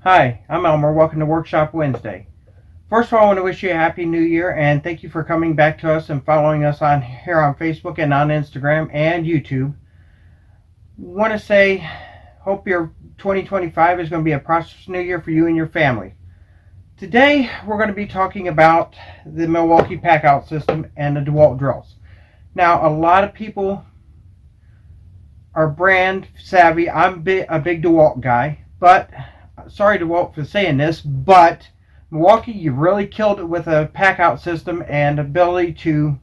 Hi, I'm Elmer. Welcome to Workshop Wednesday. First of all, I want to wish you a happy new year and thank you for coming back to us and following us on here on Facebook and on Instagram and YouTube. Want to say, hope your 2025 is going to be a prosperous new year for you and your family. Today, we're going to be talking about the Milwaukee Packout system and the DeWalt drills. Now, a lot of people are brand savvy. I'm a big DeWalt guy, but sorry DeWalt for saying this, but Milwaukee, you really killed it with a pack-out system and ability to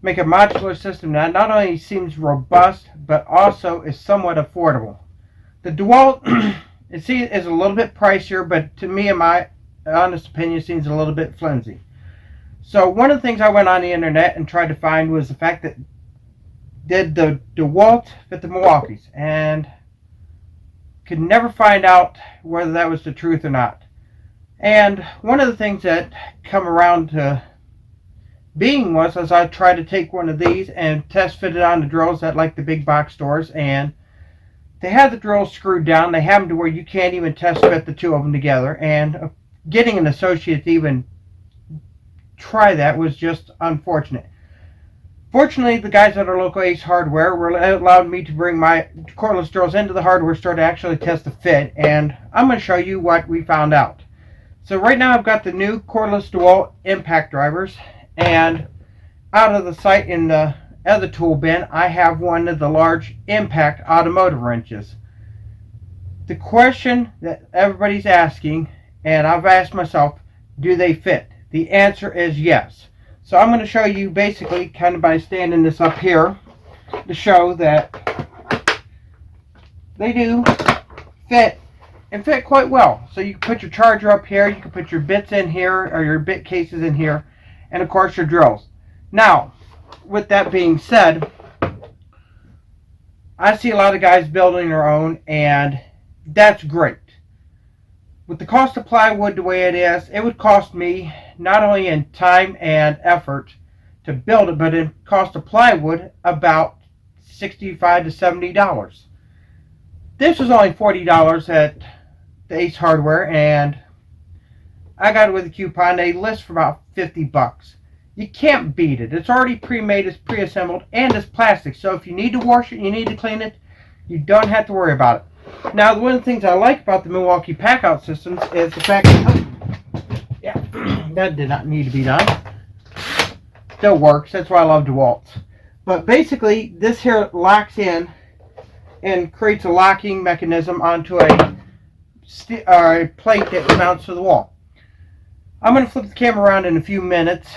make a modular system that not only seems robust, but also is somewhat affordable. The DeWalt, is a little bit pricier, but to me, in my honest opinion, seems a little bit flimsy. So one of the things I went on the internet and tried to find was the fact that did the DeWalt fit the Milwaukees, and could never find out whether that was the truth or not. And one of the things that come around to being was as I tried to take one of these and test fit it on the drills at like the big box stores, and they have the drills screwed down. They have them to where you can't even test fit the two of them together, and getting an associate to even try that was just unfortunate. Fortunately, the guys at our local Ace Hardware allowed me to bring my cordless drills into the hardware store to actually test the fit, and I'm going to show you what we found out. So right now I've got the new cordless DeWalt impact drivers, and out of the sight in the other tool bin, I have one of the large impact automotive wrenches. The question that everybody's asking, and I've asked myself, do they fit? The answer is yes. So I'm going to show you basically kind of by standing this up here to show that they do fit and fit quite well. So you can put your charger up here, you can put your bits in here or your bit cases in here, and of course your drills. Now, with that being said, I see a lot of guys building their own, and that's great. With the cost of plywood the way it is, it would cost me not only in time and effort to build it, but in cost of plywood about $65 to $70. This was only $40 at the Ace Hardware, and I got it with a coupon. They list for about 50 bucks. You can't beat it. It's already pre-made, it's pre-assembled, and it's plastic. So if you need to wash it, you need to clean it, you don't have to worry about it. Now, one of the things I like about the Milwaukee Packout systems is the fact that, yeah, that did not need to be done. Still works. That's why I love DeWalt's. But basically, this here locks in and creates a locking mechanism onto a plate that mounts to the wall. I'm going to flip the camera around in a few minutes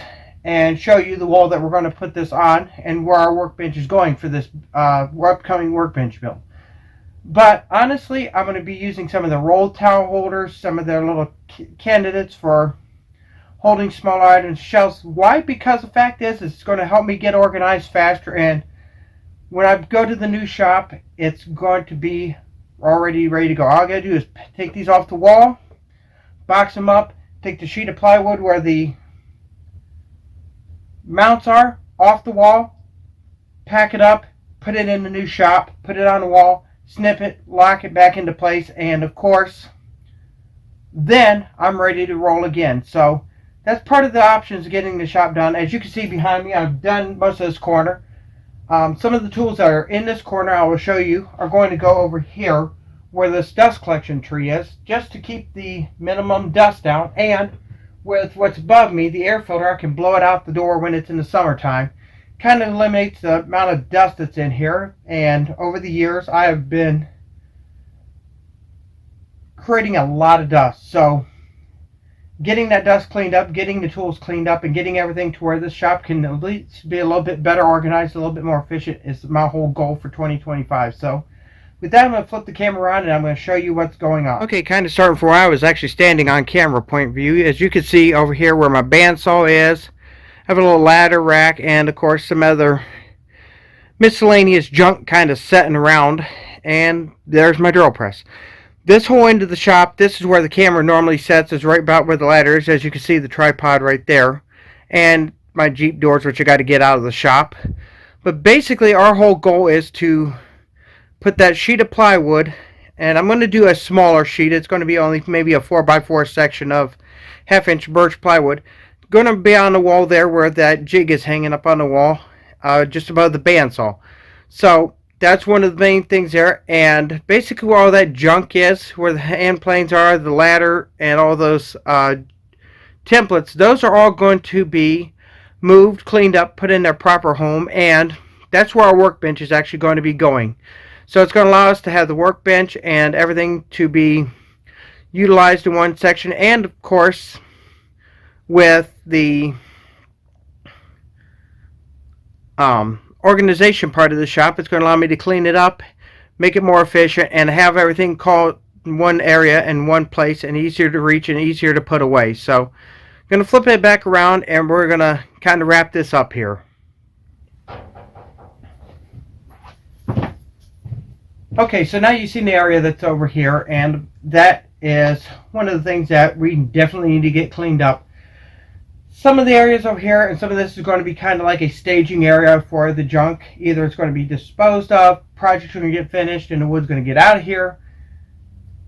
and show you the wall that we're going to put this on and where our workbench is going for this upcoming workbench build. But honestly, I'm going to be using some of the roll towel holders, some of their little candidates for holding smaller items, shelves. Why? Because the fact is, it's going to help me get organized faster, and when I go to the new shop, it's going to be already ready to go. All I got to do is take these off the wall, box them up, take the sheet of plywood where the mounts are off the wall, pack it up, put it in the new shop, put it on the wall, snip it, lock it back into place, and of course, then I'm ready to roll again. So that's part of the options of getting the shop done. As you can see behind me, I've done most of this corner. Some of the tools that are in this corner I will show you are going to go over here where this dust collection tree is, just to keep the minimum dust down, and with what's above me, the air filter, I can blow it out the door when it's in the summertime. Kind of eliminates the amount of dust that's in here, and over the years I have been creating a lot of dust. So getting that dust cleaned up, getting the tools cleaned up, and getting everything to where this shop can at least be a little bit better organized, a little bit more efficient is my whole goal for 2025. So with that, I'm going to flip the camera around and I'm going to show you what's going on. Okay, kind of starting from where I was actually standing on camera point view. As you can see over here where my bandsaw is, I have a little ladder rack and of course some other miscellaneous junk kind of setting around, and there's my drill press. This whole end of the shop, this is where the camera normally sets, is right about where the ladder is. As you can see, the tripod right there, and my Jeep doors, which I got to get out of the shop. But basically our whole goal is to put that sheet of plywood and I'm going to do a smaller sheet. It's going to be only maybe a 4x4 section of 1/2-inch birch plywood. Going to be on the wall there where that jig is hanging up on the wall, just above the bandsaw. So that's one of the main things there, and basically where all that junk is, where the hand planes are, the ladder, and all those templates, those are all going to be moved, cleaned up, put in their proper home, and that's where our workbench is actually going to be going. So it's going to allow us to have the workbench and everything to be utilized in one section, and of course with the organization part of the shop, it's going to allow me to clean it up, make it more efficient, and have everything called in one area in one place and easier to reach and easier to put away. So I'm going to flip it back around and we're going to kind of wrap this up here. Okay, so now you've seen the area that's over here, and that is one of the things that we definitely need to get cleaned up. Some of the areas over here, and some of this is going to be kind of like a staging area for the junk. Either it's going to be disposed of, projects are going to get finished, and the wood's going to get out of here.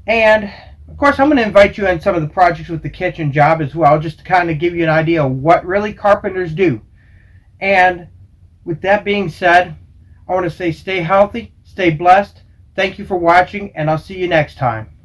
And, of course, I'm going to invite you in some of the projects with the kitchen job as well, just to kind of give you an idea of what really carpenters do. And with that being said, I want to say stay healthy, stay blessed. Thank you for watching, and I'll see you next time.